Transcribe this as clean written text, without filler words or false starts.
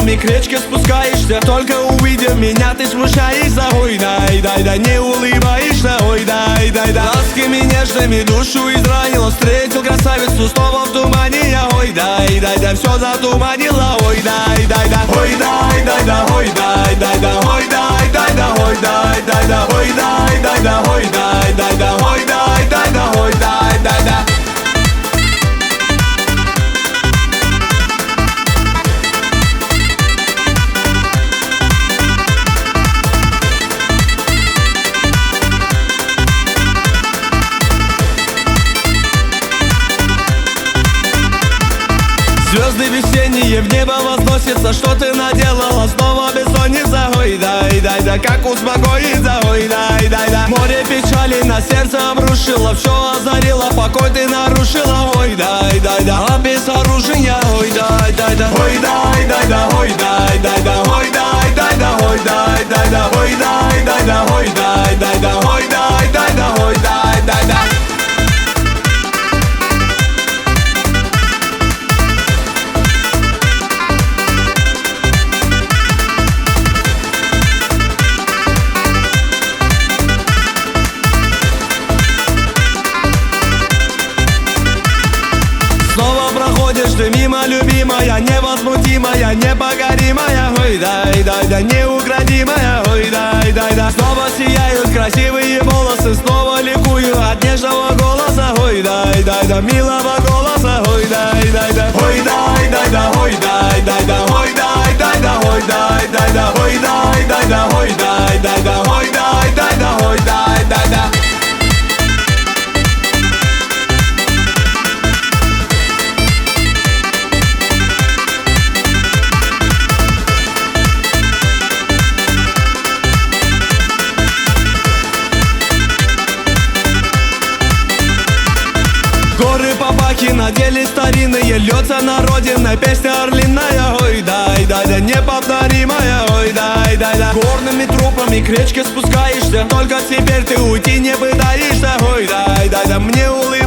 трупами к речке спускаешься. Только увидев меня, ты смущаешься. Ой, дай, дай, да, не улыбаешься. Ой, дай, дай, да, ласками нежными душу изранила. Встретил красавицу снова в тумане я. Ой, дай, дай, да, все затуманила. Ой, дай, дай, да, ой, дай, дай, да, ой, дай, дай, да, ой, дай, дай, да, ой, дай, дай, да, ой, дай, дай, да, ой, дай, дай, да, ой, дай, дай, да, ой, дай, дай, да. Звезды весенние в небо возносятся. Что ты наделала? Снова бессонница. Ой, дай, дай, да, как успокоиться? Ой, дай, дай, да. Море печали на сердце обрушило. Все озарило, покой ты нарушила. Ой, дай, дай, да, а без оружия. Ой, дай, дай, да, ой, дай, дай, да, ой, дай, дай, да, ой, дай, дай, да, ой, дай, дай, да, ой, дай, дай, да, ой, дай, дай, да, ой, дай, дай, да, ой, дай, дай, да. Ты мимо, любимая, невозмутимая, непокоримая. Ой, дай, дай, да, неукротимая. Ой, дай, дай, да. Снова сияют красивые волосы. Снова ликую от нежного голоса. Ой, дай, дай, да, милого голоса. Ой, дай, дай, да, ой, дай, дай, да, ой, дай, дай, да, ой, дай, дай, да, ой, дай, дай, да, ой, дай, дай, да, ой, дай, дай, да, ой, дай, дай, да, ой, дай, дай, да. Горы Папахи надели старинные, льется на родиной песня орлиная. Ой, дай, дай, да, неповторимая. Ой, дай, дай, да, горными трупами к речке спускаешься. Только теперь ты уйти не пытаешься. Ой, дай, дай, да, мне улыбаешься.